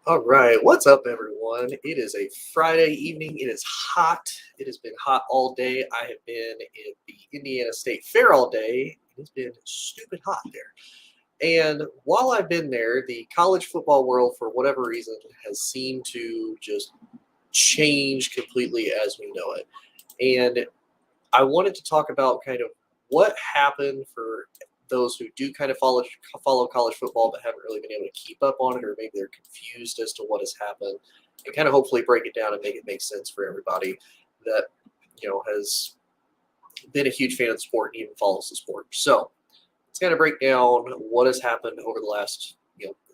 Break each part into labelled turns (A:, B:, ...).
A: All right, what's up, everyone? It is a Friday evening. It is hot. It has been hot all day. I have been at the Indiana State Fair all day. It's been stupid hot there. And while I've been there, the college football world, for whatever reason, has seemed to just change completely as we know it. And I wanted to talk about kind of what happened for those who do kind of follow college football but haven't really been able to keep up on it, or maybe they're confused as to what has happened, and kind of hopefully break it down and make it make sense for everybody that has been a huge fan of the sport and even follows the sport. So let's kind of break down what has happened over the last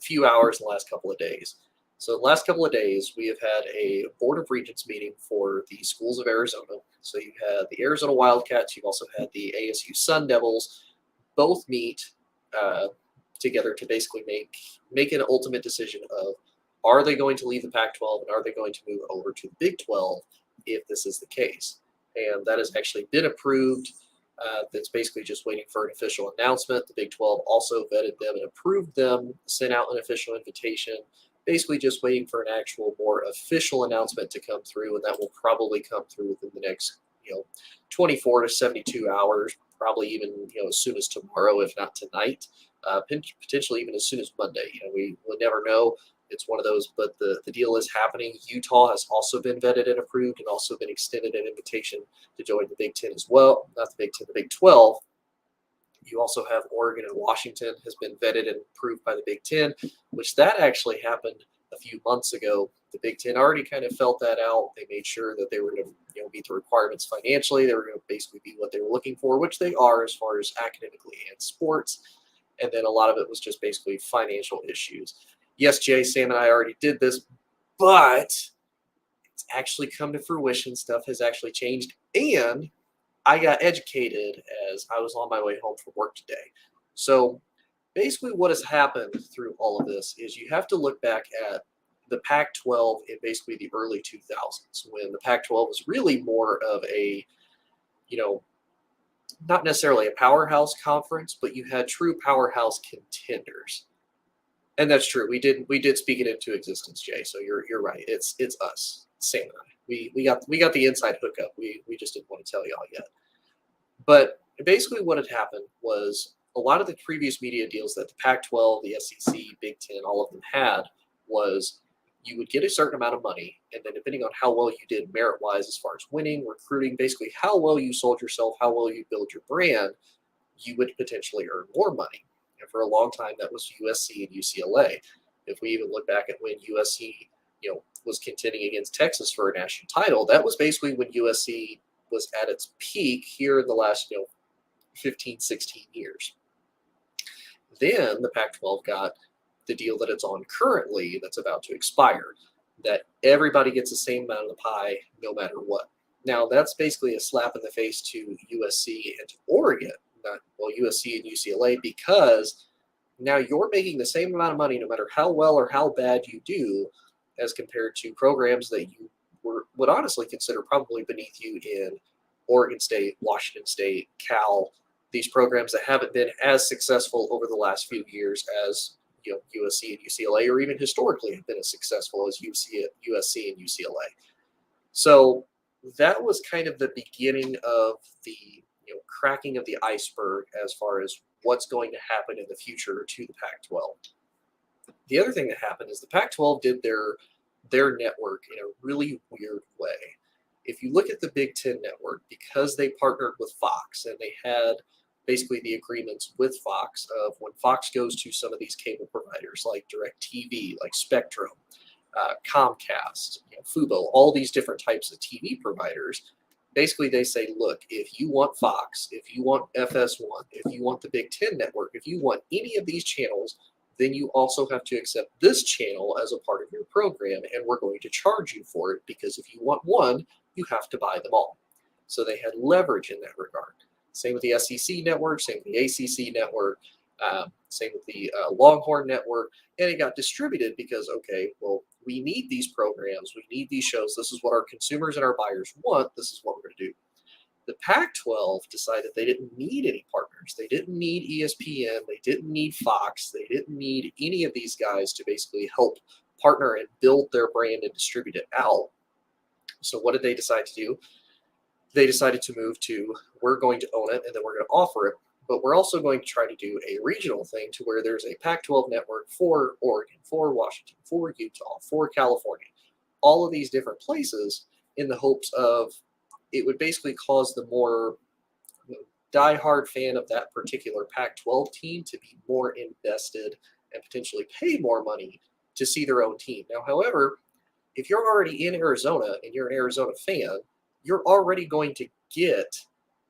A: few hours and the last couple of days. So the last couple of days, we have had a Board of Regents meeting for the schools of Arizona. So you had the Arizona Wildcats. You've also had the ASU Sun Devils. Both meet together to basically make an ultimate decision of, are they going to leave the Pac-12 and are they going to move over to the Big 12 if this is the case? And that has actually been approved. That's basically just waiting for an official announcement. The Big 12 also vetted them and approved them, sent out an official invitation, basically just waiting for an actual more official announcement to come through, and that will probably come through within the next 24 to 72 hours, probably even as soon as tomorrow, if not tonight, potentially even as soon as Monday. We will never know. It's one of those, but the deal is happening. Utah has also been vetted and approved and also been extended an invitation to join the Big Ten as well. Not the Big Ten, the Big 12. You also have Oregon and Washington has been vetted and approved by the Big Ten, which that actually happened a few months ago. The Big Ten already kind of felt that out. They made sure that they were going to meet the requirements financially. They were going to basically be what they were looking for, which they are as far as academically and sports. And then a lot of it was just basically financial issues. Yes, Jay, Sam, and I already did this, but it's actually come to fruition. Stuff has actually changed, and I got educated as I was on my way home from work today. So basically what has happened through all of this is you have to look back at the Pac-12 in basically the early 2000s, when the Pac-12 was really more of a, not necessarily a powerhouse conference, but you had true powerhouse contenders. And that's true. We did speak it into existence, Jay. So you're right. It's us, Sam and I. We got the inside hookup. We just didn't want to tell y'all yet. But basically what had happened was a lot of the previous media deals that the Pac-12, the SEC, Big Ten, all of them had was you would get a certain amount of money, and then depending on how well you did merit-wise as far as winning, recruiting, basically how well you sold yourself, how well you build your brand, you would potentially earn more money. And for a long time, that was USC and UCLA. If we even look back at when USC, was contending against Texas for a national title, that was basically when USC was at its peak here in the last 15, 16 years. Then the Pac-12 got the deal that it's on currently that's about to expire, that everybody gets the same amount of the pie no matter what. Now, that's basically a slap in the face to USC and to Oregon, USC and UCLA, because now you're making the same amount of money no matter how well or how bad you do as compared to programs that you would honestly consider probably beneath you in Oregon State, Washington State, Cal, these programs that haven't been as successful over the last few years as USC and UCLA, or even historically have been as successful as USC and UCLA. So that was kind of the beginning of the cracking of the iceberg as far as what's going to happen in the future to the Pac-12. The other thing that happened is the Pac-12 did their network in a really weird way. If you look at the Big Ten network, because they partnered with Fox and they had basically the agreements with Fox of when Fox goes to some of these cable providers like DirecTV, like Spectrum, Comcast, Fubo, all these different types of TV providers, basically they say, look, if you want Fox, if you want FS1, if you want the Big Ten network, if you want any of these channels, then you also have to accept this channel as a part of your program, and we're going to charge you for it, because if you want one, you have to buy them all. So they had leverage in that regard. Same with the SEC network, same with the ACC network, same with the Longhorn network, and it got distributed because, okay, well, we need these programs, we need these shows, this is what our consumers and our buyers want, this is what we're going to do. The Pac-12 decided they didn't need any partners. They didn't need ESPN. They didn't need Fox. They didn't need any of these guys to basically help partner and build their brand and distribute it out. So what did they decide to do? They decided to move to, we're going to own it and then we're going to offer it, but we're also going to try to do a regional thing to where there's a Pac-12 network for Oregon, for Washington, for Utah, for California, all of these different places, in the hopes of it would basically cause the more diehard fan of that particular Pac-12 team to be more invested and potentially pay more money to see their own team. Now, however, if you're already in Arizona and you're an Arizona fan, you're already going to get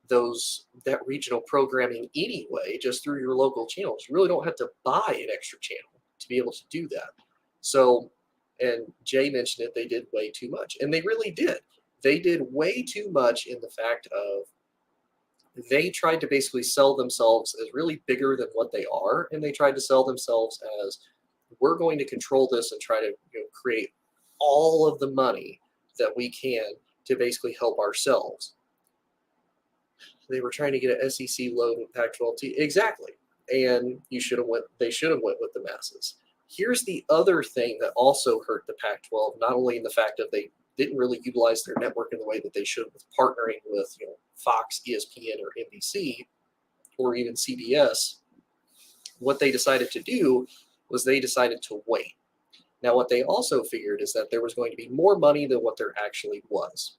A: that regional programming anyway, just through your local channels. You really don't have to buy an extra channel to be able to do that. So, and Jay mentioned it, they did way too much. And they really did. They did way too much in the fact of they tried to basically sell themselves as really bigger than what they are. And they tried to sell themselves as, we're going to control this and try to create all of the money that we can to basically help ourselves. They were trying to get an SEC load with Pac-12 team. Exactly. And they should have went with the masses. Here's the other thing that also hurt the Pac-12, not only in the fact that they didn't really utilize their network in the way that they should with partnering with Fox, ESPN, or NBC, or even CBS. What they decided to do was they decided to wait. Now, what they also figured is that there was going to be more money than what there actually was.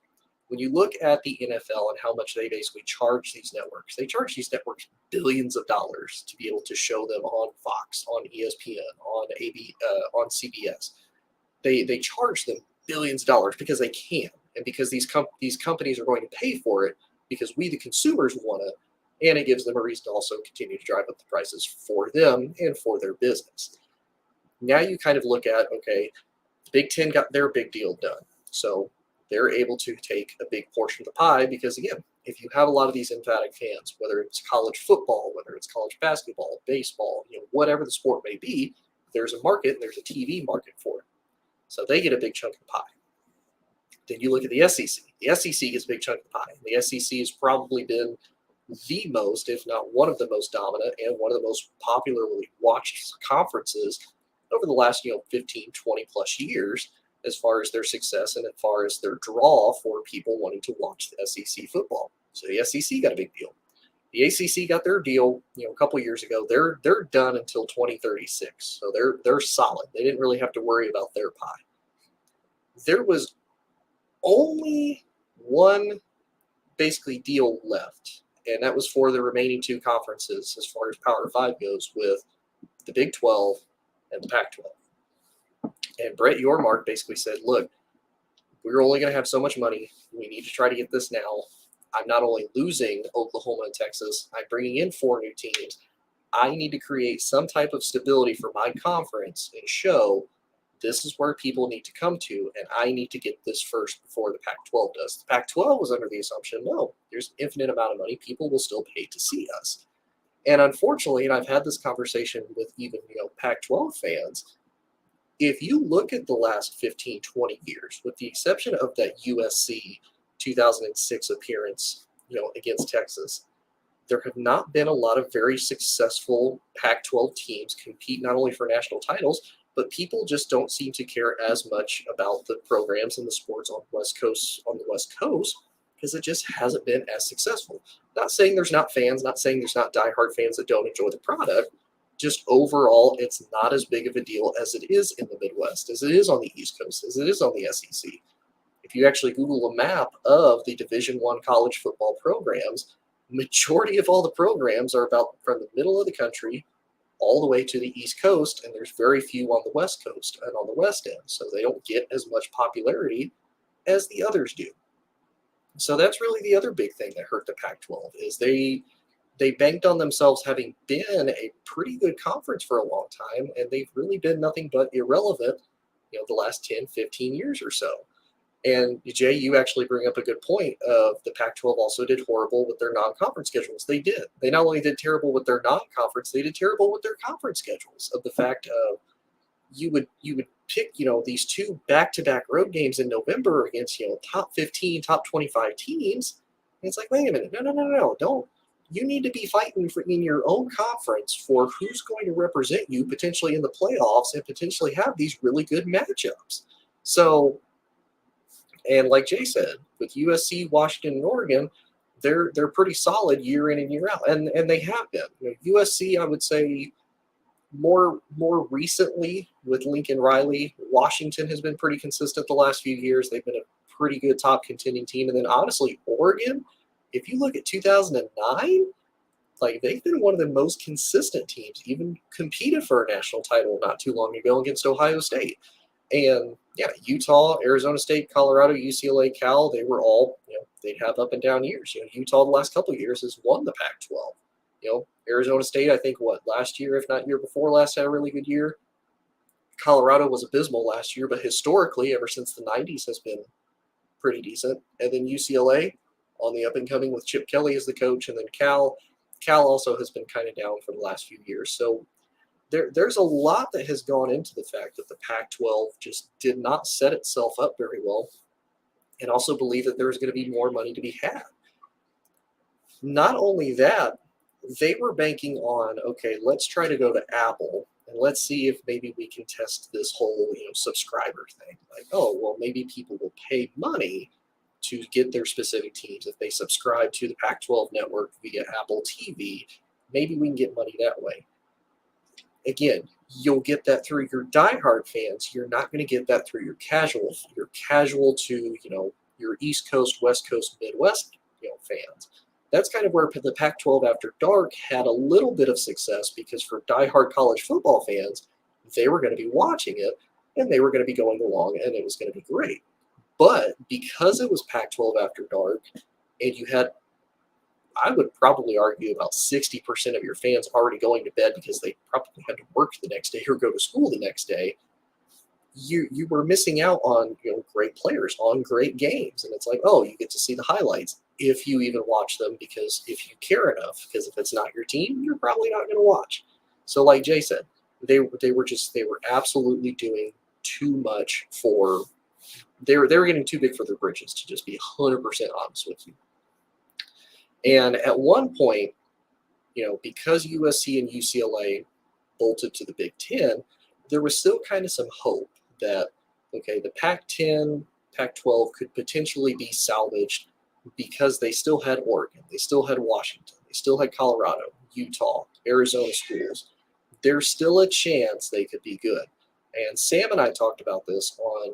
A: When you look at the NFL and how much they basically charge these networks, they charge these networks billions of dollars to be able to show them on Fox, on ESPN, on CBS. They charge them billions of dollars because they can, and because these companies are going to pay for it because we, the consumers, want it, and it gives them a reason to also continue to drive up the prices for them and for their business. Now you kind of look at, okay, the Big Ten got their big deal done. So they're able to take a big portion of the pie because, again, if you have a lot of these emphatic fans, whether it's college football, whether it's college basketball, baseball, whatever the sport may be, there's a market and there's a TV market for it. So they get a big chunk of the pie. Then you look at the SEC. The SEC gets a big chunk of the pie. The SEC has probably been the most, if not one of the most dominant and one of the most popularly watched conferences over the last 15, 20 plus years, as far as their success and as far as their draw for people wanting to watch the SEC football. So the SEC got a big deal. The ACC got their deal, a couple of years ago. They're done until 2036, so they're solid. They didn't really have to worry about their pie. There was only one basically deal left, and that was for the remaining two conferences as far as Power 5 goes, with the Big 12 and the Pac-12. And Brett Yormark basically said, look, we're only going to have so much money. We need to try to get this now. I'm not only losing Oklahoma and Texas, I'm bringing in 4 new teams. I need to create some type of stability for my conference and show this is where people need to come to, and I need to get this first before the Pac-12 does. The Pac-12 was under the assumption, no, there's an infinite amount of money. People will still pay to see us. And unfortunately, and I've had this conversation with even Pac-12 fans, if you look at the last 15, 20 years, with the exception of that USC 2006 appearance, against Texas, there have not been a lot of very successful Pac-12 teams compete not only for national titles, but people just don't seem to care as much about the programs and the sports on the West Coast because it just hasn't been as successful. Not saying there's not fans, not saying there's not diehard fans that don't enjoy the product. Just overall, it's not as big of a deal as it is in the Midwest, as it is on the East Coast, as it is on the SEC. If you actually Google a map of the Division I college football programs, majority of all the programs are about from the middle of the country all the way to the East Coast, and there's very few on the West Coast and on the West End, so they don't get as much popularity as the others do. So that's really the other big thing that hurt the Pac-12 is they banked on themselves having been a pretty good conference for a long time, and they've really been nothing but irrelevant, the last 10, 15 years or so. And Jay, you actually bring up a good point of the Pac-12 also did horrible with their non-conference schedules. They did. They not only did terrible with their non-conference, they did terrible with their conference schedules. Of the fact of you would pick these 2 back-to-back road games in November against top 15, top 25 teams. And it's like, wait a minute, no, you need to be fighting in your own conference for who's going to represent you potentially in the playoffs and potentially have these really good matchups. So, and like Jay said, with USC, Washington, and Oregon, they're pretty solid year in and year out, and they have been. USC, I would say, more recently with Lincoln Riley, Washington has been pretty consistent the last few years. They've been a pretty good top contending team, and then honestly, Oregon, if you look at 2009, like they've been one of the most consistent teams. Even competed for a national title not too long ago against Ohio State. And yeah, Utah, Arizona State, Colorado, UCLA, Cal, they were all, they'd have up and down years. Utah the last couple of years has won the Pac-12. Arizona State, I think, last year, if not year before last, had a really good year. Colorado was abysmal last year, but historically, ever since the 90s, has been pretty decent. And then UCLA on the up and coming with Chip Kelly as the coach. And then Cal also has been kind of down for the last few years. So there's a lot that has gone into the fact that the Pac-12 just did not set itself up very well, and also believe that there was going to be more money to be had. Not only that, they were banking on, okay, let's try to go to Apple and let's see if maybe we can test this whole, subscriber thing. Like, oh, well, maybe people will pay money to get their specific teams if they subscribe to the Pac-12 network via Apple TV. Maybe we can get money that way. Again, you'll get that through your diehard fans. You're not going to get that through your casual to, your East Coast, West Coast, Midwest, fans. That's kind of where the Pac-12 After Dark had a little bit of success, because for diehard college football fans, they were going to be watching it and they were going to be going along and it was going to be great. But because it was Pac-12 After Dark and you had, I would probably argue, about 60% of your fans already going to bed because they probably had to work the next day or go to school the next day, you were missing out on great players, on great games. And it's like, oh, you get to see the highlights if you even watch them, because if you care enough, because if it's not your team, you're probably not going to watch. So like Jay said, they were absolutely doing too much for, they were getting too big for their britches, to just be 100% honest with you. And at one point, because USC and UCLA bolted to the Big Ten, there was still kind of some hope that, okay, the Pac-10, Pac-12 could potentially be salvaged because they still had Oregon, they still had Washington, they still had Colorado, Utah, Arizona schools. There's still a chance they could be good. And Sam and I talked about this on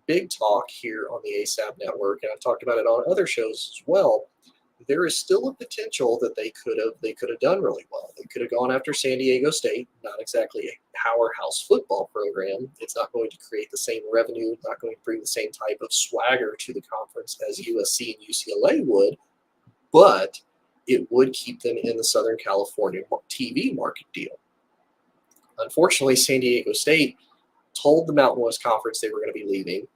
A: Big Talk here on the ASAP network, and I've talked about it on other shows as well. There is still a potential that they could have done really well. They could have gone after San Diego State, not exactly a powerhouse football program. It's not going to create the same revenue, not going to bring the same type of swagger to the conference as USC and UCLA would, but it would keep them in the Southern California TV market deal. Unfortunately, San Diego State told the Mountain West Conference they were going to be leaving.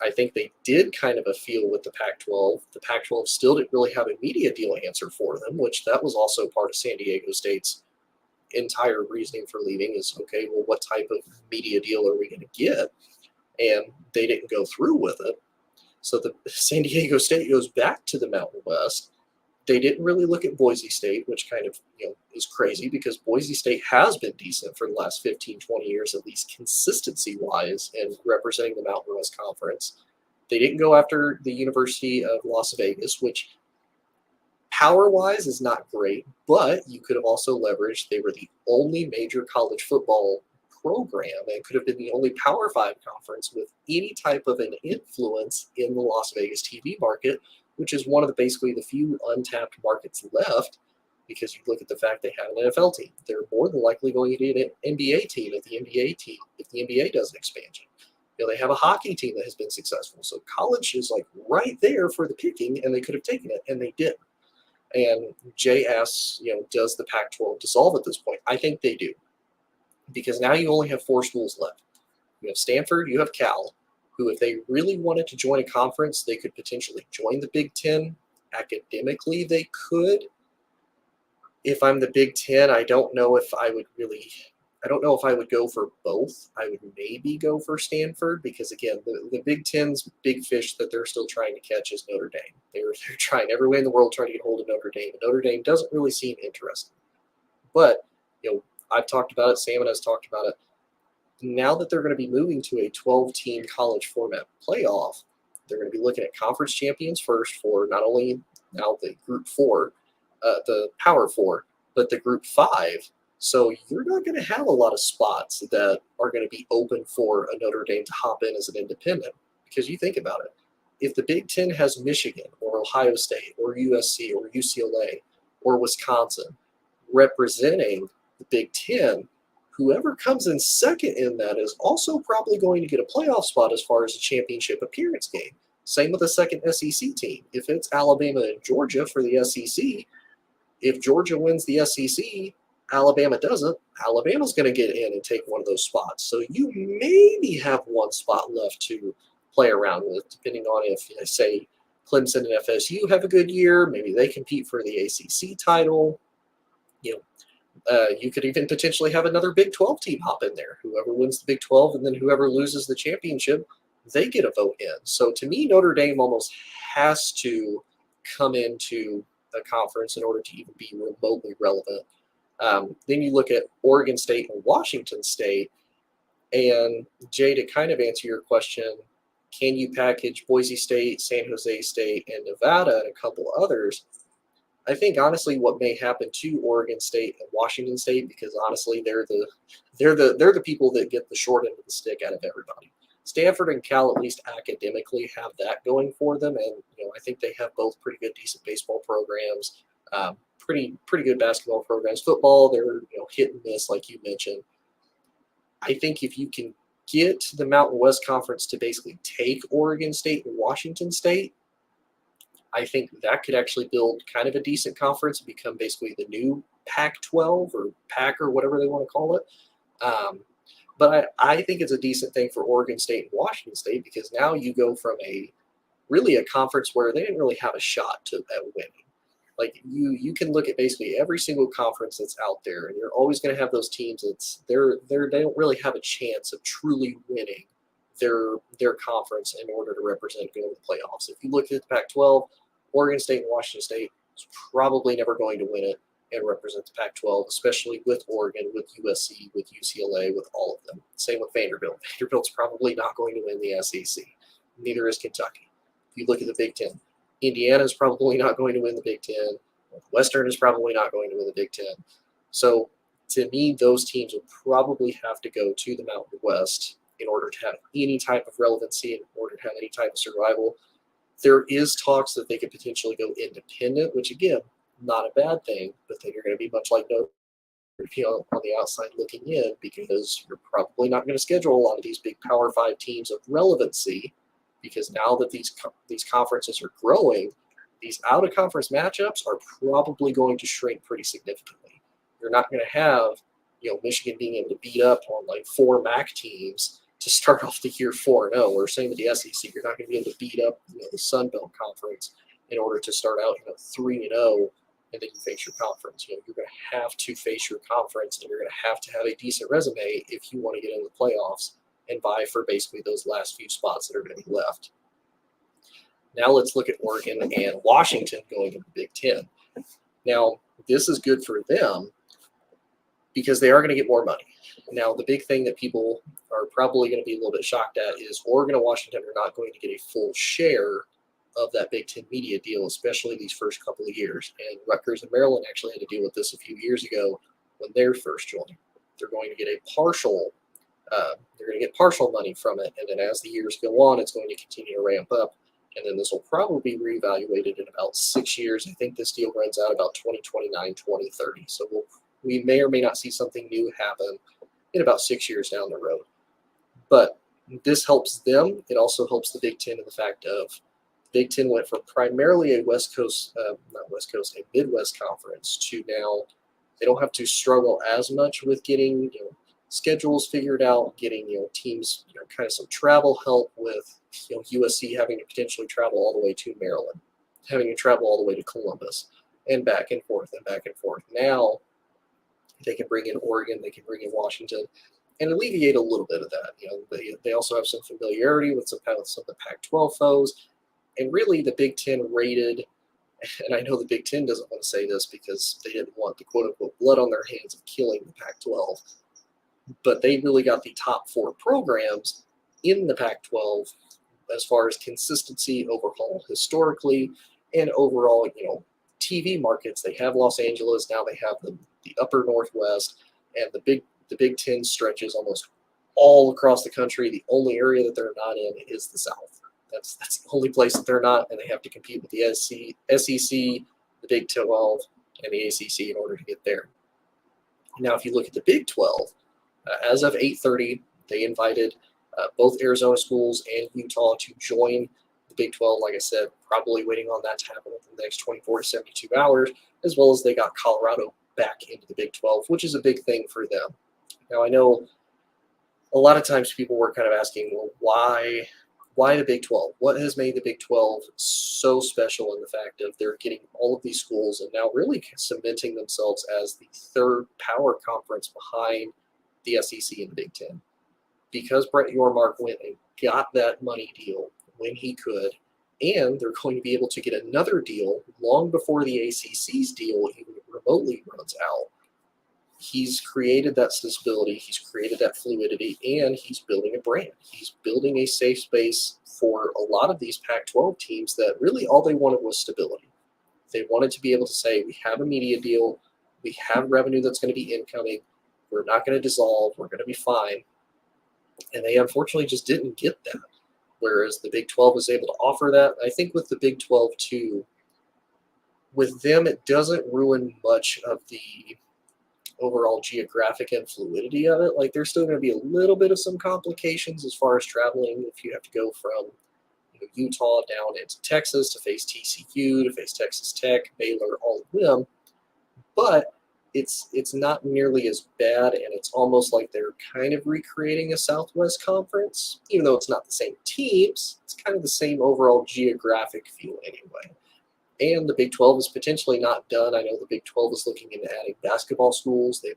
A: I think they did kind of a feel with the Pac-12. The Pac-12 still didn't really have a media deal answer for them, which that was also part of San Diego State's entire reasoning for leaving is, okay, well, what type of media deal are we going to get? And they didn't go through with it. So the San Diego State goes back to the Mountain West. They didn't really look at Boise State, which kind of is crazy, because Boise State has been decent for the last 15, 20 years, at least consistency-wise, and representing the Mountain West Conference. They didn't go after the University of Las Vegas, which power-wise is not great, but you could have also leveraged, they were the only major college football program and could have been the only Power 5 conference with any type of an influence in the Las Vegas TV market, which is one of basically the few untapped markets left, because you look at the fact they have an NFL team. They're more than likely going to need an NBA team if the NBA does an expansion. They have a hockey team that has been successful. So college is like right there for the picking, and they could have taken it, and they didn't. And Jay asks, does the Pac-12 dissolve at this point? I think they do, because now you only have 4 schools left. You have Stanford, you have Cal, who, if they really wanted to join a conference, they could potentially join the Big Ten. Academically, they could. If I'm the Big Ten, I don't know if I would really I don't know if I would go for both. I would maybe go for Stanford because, again, the Big Ten's big fish that they're still trying to catch is Notre Dame. They're trying every way in the world trying to get hold of Notre Dame, and Notre Dame doesn't really seem interested. But, I've talked about it. Sam and has talked about it. Now that they're going to be moving to a 12-team college format playoff, they're going to be looking at conference champions first for not only now the Group 4, the Power 4, but the Group 5. So you're not going to have a lot of spots that are going to be open for a Notre Dame to hop in as an independent. Because you think about it, if the Big Ten has Michigan or Ohio State or USC or UCLA or Wisconsin representing the Big Ten, whoever comes in second in that is also probably going to get a playoff spot as far as a championship appearance game. Same with the second SEC team. If it's Alabama and Georgia for the SEC, if Georgia wins the SEC, Alabama doesn't, Alabama's going to get in and take one of those spots. So you maybe have one spot left to play around with, depending on if, say, Clemson and FSU have a good year. Maybe they compete for the ACC title. You could even potentially have another Big 12 team hop in there. Whoever wins the Big 12 and then whoever loses the championship, they get a vote in. So to me, Notre Dame almost has to come into a conference in order to even be remotely relevant. Then you look at Oregon State and Washington State. And Jay, to kind of answer your question, can you package Boise State, San Jose State, and Nevada and a couple others? I think honestly, what may happen to Oregon State and Washington State, because honestly, they're the people that get the short end of the stick out of everybody. Stanford and Cal, at least academically, have that going for them, and I think they have both pretty good, decent baseball programs, pretty good basketball programs. Football, they're hit and miss, like you mentioned. I think if you can get the Mountain West Conference to basically take Oregon State and Washington State, I think that could actually build kind of a decent conference and become basically the new Pac-12 or Pac or whatever they want to call it. But I think it's a decent thing for Oregon State and Washington State because now you go from a conference where they didn't really have a shot at winning. Like you can look at basically every single conference that's out there, and you're always going to have those teams they don't really have a chance of truly winning their conference in order to represent going to the playoffs. If you look at the Pac-12, Oregon State and Washington State is probably never going to win it and represent the Pac-12, especially with Oregon, with USC, with UCLA, with all of them. Same with Vanderbilt. Vanderbilt's probably not going to win the SEC. Neither is Kentucky. If you look at the Big Ten, Indiana's probably not going to win the Big Ten. Western is probably not going to win the Big Ten. So to me, those teams will probably have to go to the Mountain West in order to have any type of relevancy, in order to have any type of survival. There is talks that they could potentially go independent, which again, not a bad thing, but then you're going to be much like Notre Dame on the outside looking in because you're probably not going to schedule a lot of these big Power 5 teams of relevancy because now that these conferences are growing, these out-of-conference matchups are probably going to shrink pretty significantly. You're not going to have Michigan being able to beat up on like 4 MAC teams to start off the year 4-0, or same with the SEC. You're not going to be able to beat up the Sun Belt Conference in order to start out 3-0, and then you face your conference. You're going to have to face your conference, and you're going to have a decent resume if you want to get into the playoffs and vie for basically those last few spots that are going to be left. Now let's look at Oregon and Washington going to the Big Ten. Now, this is good for them because they are going to get more money. Now, the big thing that people are probably going to be a little bit shocked at is Oregon and Washington are not going to get a full share of that Big Ten media deal, especially these first couple of years. And Rutgers and Maryland actually had to deal with this a few years ago when they're first joining. They're going to get partial money from it, and then as the years go on, it's going to continue to ramp up. And then this will probably be reevaluated in about 6 years. I think this deal runs out about 2029, 2030. So we may or may not see something new happen in about 6 years down the road. But this helps them. It also helps the Big Ten in the fact of Big Ten went from primarily a Midwest conference to now they don't have to struggle as much with getting schedules figured out, getting teams kind of some travel help with USC having to potentially travel all the way to Maryland, having to travel all the way to Columbus, and back and forth and back and forth. Now They can bring in Oregon, they can bring in Washington, and alleviate a little bit of that. They also have some familiarity with some of the Pac-12 foes, and really the Big Ten rated. And I know the Big Ten doesn't want to say this because they didn't want the quote-unquote blood on their hands of killing the Pac-12, but they really got the top 4 programs in the Pac-12 as far as consistency, overhaul historically, and overall, TV markets. They have Los Angeles, now they have the upper Northwest, and the Big Ten stretches almost all across the country. The only area that they're not in is the South. That's the only place that they're not, and they have to compete with the SEC, the Big 12, and the ACC in order to get there. Now, if you look at the Big 12, as of 8:30, they invited both Arizona schools and Utah to join the Big 12. Like I said, probably waiting on that to happen within the next 24 to 72 hours, as well as they got Colorado back into the Big 12, which is a big thing for them. Now, I know a lot of times people were kind of asking, well, why the Big 12? What has made the Big 12 so special in the fact of they're getting all of these schools and now really cementing themselves as the third power conference behind the SEC and the Big Ten? Because Brett Yormark went and got that money deal when he could, and they're going to be able to get another deal long before the ACC's deal even remotely runs out. He's created that stability, he's created that fluidity, and he's building a brand. He's building a safe space for a lot of these Pac-12 teams that really all they wanted was stability. They wanted to be able to say, we have a media deal, we have revenue that's going to be incoming, we're not going to dissolve, we're going to be fine. And they unfortunately just didn't get that, whereas the Big 12 was able to offer that. I think with the Big 12 too, with them, it doesn't ruin much of the overall geographic and fluidity of it. Like, there's still going to be a little bit of some complications as far as traveling if you have to go from Utah down into Texas to face TCU, to face Texas Tech, Baylor, all of them. But it's not nearly as bad, and it's almost like they're kind of recreating a Southwest Conference, even though it's not the same teams. It's kind of the same overall geographic feel anyway. And the Big 12 is potentially not done. I know the Big 12 is looking into adding basketball schools. They've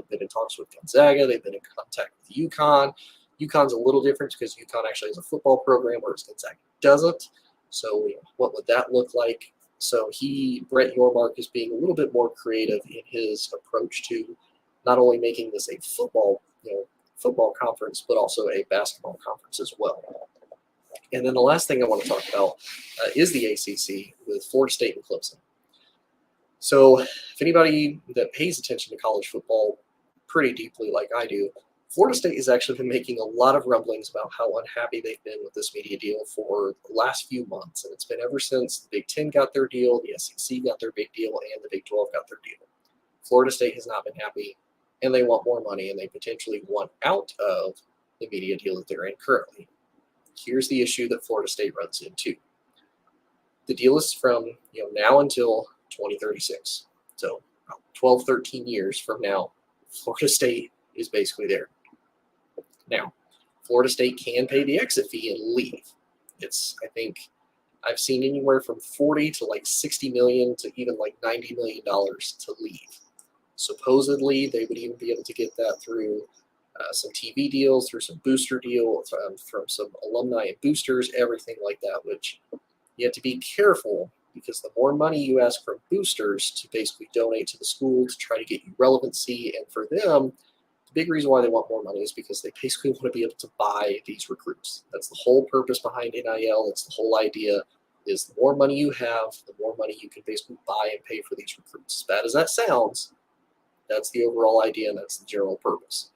A: been in talks with Gonzaga. They've been in contact with UConn. UConn's a little different because UConn actually has a football program, whereas Gonzaga doesn't. So what would that look like? So Brett Yormark is being a little bit more creative in his approach to not only making this a football conference, but also a basketball conference as well. And then the last thing I want to talk about is the ACC with Florida State and Clemson. So if anybody that pays attention to college football pretty deeply like I do, Florida State has actually been making a lot of rumblings about how unhappy they've been with this media deal for the last few months. And it's been ever since the Big Ten got their deal, the SEC got their big deal, and the Big 12 got their deal. Florida State has not been happy, and they want more money, and they potentially want out of the media deal that they're in currently. Here's the issue that Florida State runs into. The deal is from now until 2036. So about 12, 13 years from now, Florida State is basically there. Now, Florida State can pay the exit fee and leave. I think I've seen anywhere from 40 to like 60 million to even like $90 million to leave. Supposedly, they would even be able to get that through some TV deals, through some booster deals, from some alumni and boosters, everything like that, which you have to be careful because the more money you ask from boosters to basically donate to the school to try to get you relevancy, and for them, the big reason why they want more money is because they basically want to be able to buy these recruits. That's the whole purpose behind NIL. That's the whole idea, is the more money you have, the more money you can basically buy and pay for these recruits. As bad as that sounds, that's the overall idea, and that's the general purpose.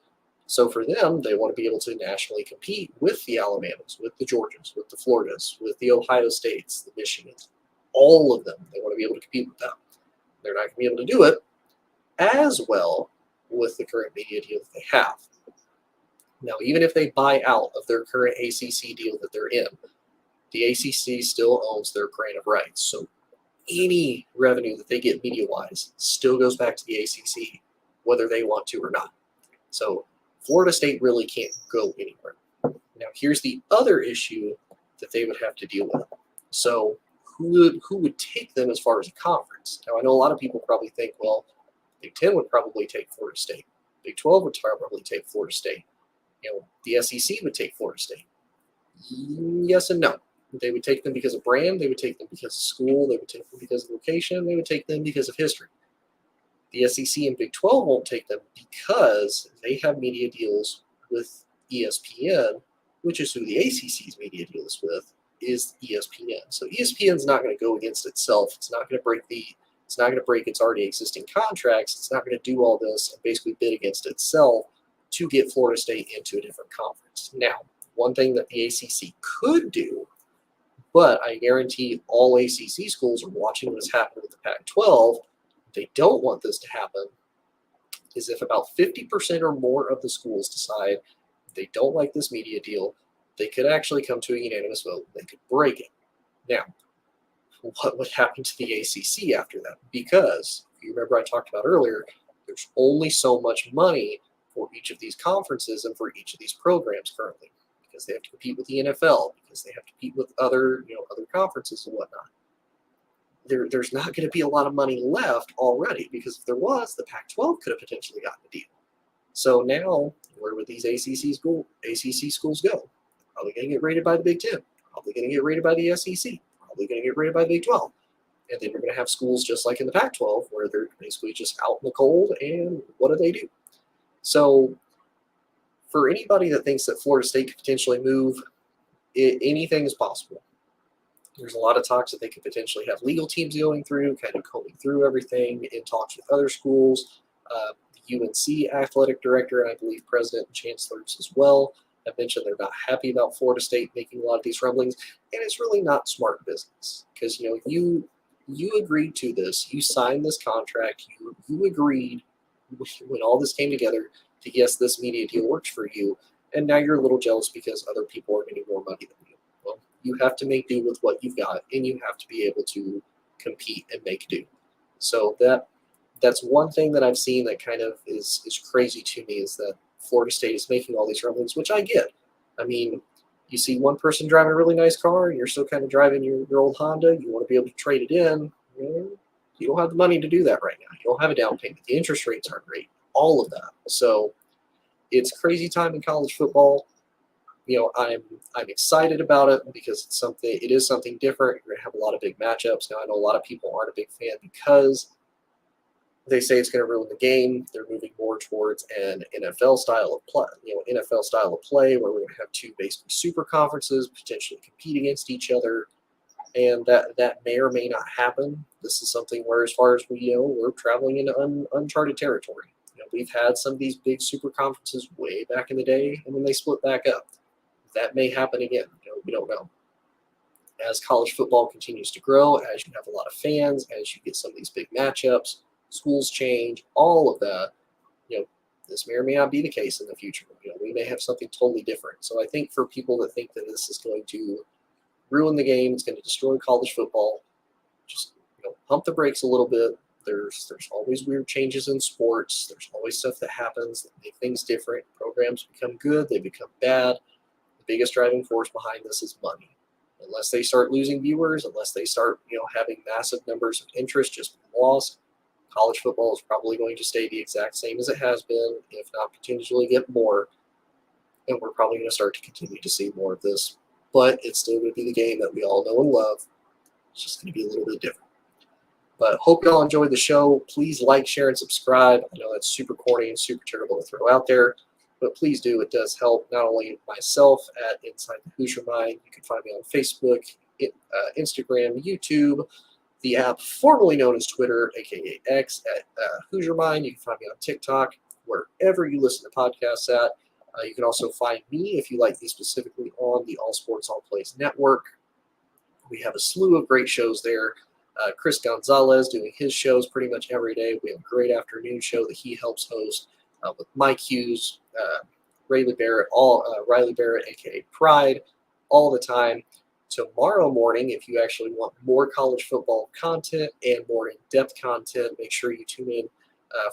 A: So for them, they want to be able to nationally compete with the Alabamas, with the Georgias, with the Floridas, with the Ohio States, the Michigans, all of them. They want to be able to compete with them. They're not going to be able to do it as well with the current media deal that they have. Now, even if they buy out of their current ACC deal that they're in, the ACC still owns their grant of rights. So any revenue that they get media-wise still goes back to the ACC, whether they want to or not. So Florida State really can't go anywhere. Now, here's the other issue that they would have to deal with. So who would take them as far as a conference? Now, I know a lot of people probably think, well, Big Ten would probably take Florida State. Big 12 would probably take Florida State. The SEC would take Florida State. Yes and no. They would take them because of brand. They would take them because of school. They would take them because of location. They would take them because of history. The SEC and Big 12 won't take them because they have media deals with ESPN, which is who the ACC's media deal is with, is ESPN. So ESPN's not going to go against itself. It's not going to break its already existing contracts. It's not going to do all this and basically bid against itself to get Florida State into a different conference. Now, one thing that the ACC could do, but I guarantee all ACC schools are watching what's happening with the Pac-12. They don't want this to happen, is if about 50% or more of the schools decide they don't like this media deal, they could actually come to a unanimous vote. They could break it. Now, what would happen to the ACC after that? Because, if you remember I talked about earlier, there's only so much money for each of these conferences and for each of these programs currently, because they have to compete with the NFL, because they have to compete with other conferences and whatnot. There's not going to be a lot of money left already, because if there was, the Pac-12 could have potentially gotten a deal. So now, where would these ACC schools go? Probably going to get rated by the Big Ten. Probably going to get rated by the SEC. Probably going to get rated by the Big 12. And then you're going to have schools just like in the Pac-12, where they're basically just out in the cold, and what do? So for anybody that thinks that Florida State could potentially move, anything is possible. There's a lot of talks that they could potentially have legal teams going through, kind of combing through everything in talks with other schools. The UNC athletic director, and I believe president and chancellors as well, have mentioned they're not happy about Florida State making a lot of these rumblings, and it's really not smart business, because you agreed to this, you signed this contract, you agreed when all this came together to, yes, this media deal works for you, and now you're a little jealous because other people are getting more money than you. Well, you have to make do with what you've got, and you have to be able to compete and make do. So that's one thing that I've seen that kind of is crazy to me, is that Florida State is making all these rumblings, which I get. I mean, you see one person driving a really nice car, and you're still kind of driving your old Honda. You want to be able to trade it in. You don't have the money to do that right now. You don't have a down payment. The interest rates aren't great. All of that. So it's crazy time in college football. I'm excited about it because it is something different. You're gonna have a lot of big matchups. Now, I know a lot of people aren't a big fan because they say it's going to ruin the game. They're moving more towards an NFL style of play, where we're going to have two basically super conferences potentially compete against each other, and that may or may not happen. This is something where, as far as we're traveling into uncharted territory. We've had some of these big super conferences way back in the day, and then they split back up. That may happen again. We don't know. As college football continues to grow, as you have a lot of fans, as you get some of these big matchups, schools change, all of that, this may or may not be the case in the future. We may have something totally different. So I think for people that think that this is going to ruin the game, it's going to destroy college football, just pump the brakes a little bit. There's always weird changes in sports. There's always stuff that happens that make things different. Programs become good, they become bad. The biggest driving force behind this is money. Unless they start losing viewers, unless they start having massive numbers of interest just being lost, college football is probably going to stay the exact same as it has been, if not potentially get more. And we're probably going to start to continue to see more of this. But it's still going to be the game that we all know and love. It's just going to be a little bit different. But hope y'all enjoyed the show. Please like, share, and subscribe. I know that's super corny and super terrible to throw out there, but please do. It does help not only myself at Inside the Hoosier Mind. You can find me on Facebook, Instagram, YouTube, the app formerly known as Twitter, aka X, at Hoosier Mind. You can find me on TikTok, wherever you listen to podcasts at. You can also find me, if you like me specifically, on the All Sports All Plays Network. We have a slew of great shows there. Chris Gonzalez doing his shows pretty much every day. We have a great afternoon show that he helps host with Mike Hughes, Riley Barrett, aka Pride, all the time. Tomorrow morning, if you actually want more college football content and more in-depth content, make sure you tune in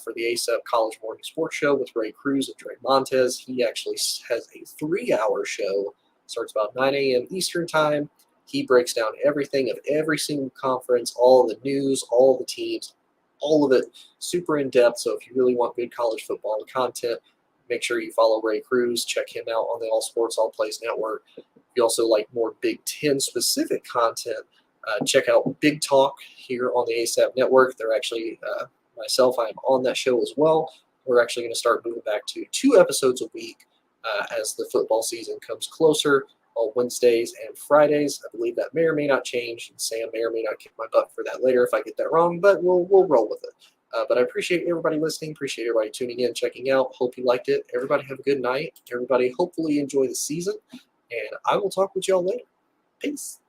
A: for the ASAP College Morning Sports Show with Ray Cruz and Dre Montez. He actually has a 3-hour show. Starts about 9 a.m. Eastern Time. He breaks down everything of every single conference, all the news, all the teams, all of it super in depth. So if you really want good college football content, make sure you follow Ray Cruz. Check him out on the All Sports All Plays Network. If you also like more Big Ten specific content, check out Big Talk here on the ASAP Network. They're actually myself. I'm on that show as well. We're actually going to start moving back to 2 episodes a week as the football season comes closer on Wednesdays and Fridays. I believe that may or may not change, and Sam may or may not kick my butt for that later if I get that wrong, but we'll roll with it. But I appreciate everybody listening, appreciate everybody tuning in, checking out. Hope you liked it. Everybody have a good night. Everybody hopefully enjoy the season, and I will talk with y'all later. Peace.